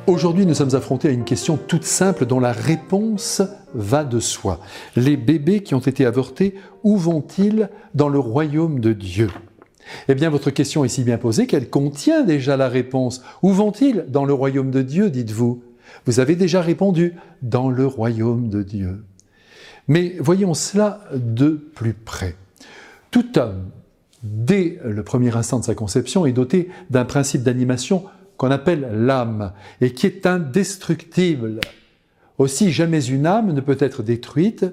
Aujourd'hui, nous sommes affrontés à une question toute simple dont la réponse va de soi. Les bébés qui ont été avortés, où vont-ils dans le royaume de Dieu? Eh bien, votre question est si bien posée qu'elle contient déjà la réponse. Où vont-ils dans le royaume de Dieu, dites-vous? Vous avez déjà répondu, dans le royaume de Dieu. Mais voyons cela de plus près. Tout homme, dès le premier instant de sa conception, est doté d'un principe d'animation qu'on appelle l'âme, et qui est indestructible. Aussi, jamais une âme ne peut être détruite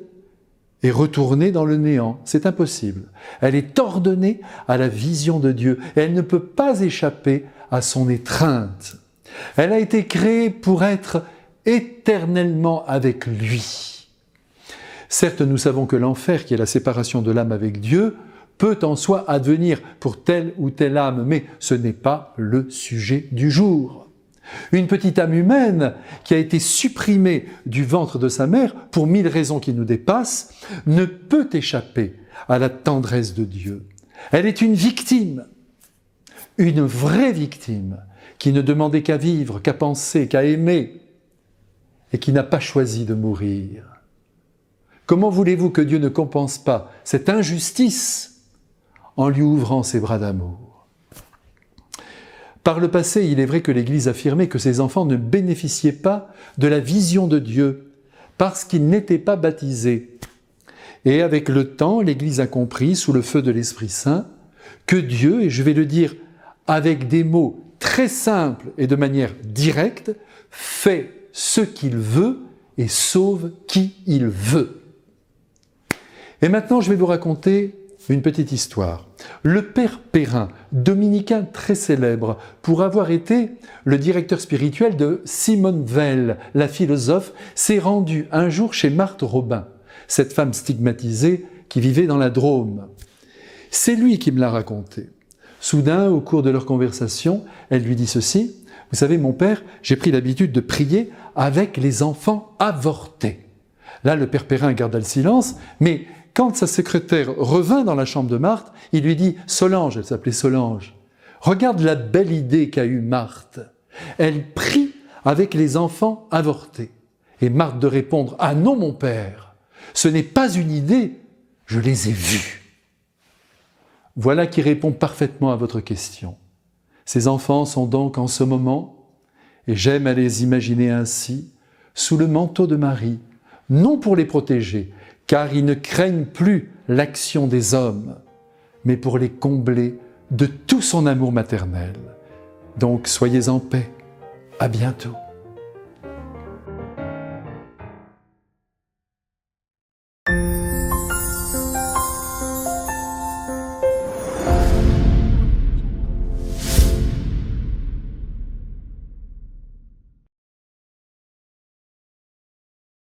et retournée dans le néant. C'est impossible. Elle est ordonnée à la vision de Dieu, et elle ne peut pas échapper à son étreinte. Elle a été créée pour être éternellement avec lui. Certes, nous savons que l'enfer, qui est la séparation de l'âme avec Dieu, peut en soi advenir pour telle ou telle âme, mais ce n'est pas le sujet du jour. Une petite âme humaine qui a été supprimée du ventre de sa mère pour 1000 raisons qui nous dépassent, ne peut échapper à la tendresse de Dieu. Elle est une victime, une vraie victime, qui ne demandait qu'à vivre, qu'à penser, qu'à aimer, et qui n'a pas choisi de mourir. Comment voulez-vous que Dieu ne compense pas cette injustice en lui ouvrant ses bras d'amour? Par le passé, il est vrai que l'Église affirmait que ses enfants ne bénéficiaient pas de la vision de Dieu parce qu'ils n'étaient pas baptisés. Et avec le temps, l'Église a compris, sous le feu de l'Esprit Saint, que Dieu, et je vais le dire avec des mots très simples et de manière directe, fait ce qu'il veut et sauve qui il veut. Et maintenant, je vais vous raconter une petite histoire. Le père Perrin, dominicain très célèbre, pour avoir été le directeur spirituel de Simone Weil, la philosophe, s'est rendu un jour chez Marthe Robin, cette femme stigmatisée qui vivait dans la Drôme. C'est lui qui me l'a raconté. Soudain, au cours de leur conversation, elle lui dit ceci: « Vous savez, mon père, j'ai pris l'habitude de prier avec les enfants avortés. » Là, le père Perrin garda le silence, mais quand sa secrétaire revint dans la chambre de Marthe, il lui dit « Solange », elle s'appelait Solange, « regarde la belle idée qu'a eue Marthe. Elle prie avec les enfants avortés. » Et Marthe de répondre « Ah non, mon père, ce n'est pas une idée, je les ai vus. » Voilà qui répond parfaitement à votre question. Ces enfants sont donc en ce moment, et j'aime à les imaginer ainsi, sous le manteau de Marie, non pour les protéger, car ils ne craignent plus l'action des hommes, mais pour les combler de tout son amour maternel. Donc soyez en paix, à bientôt.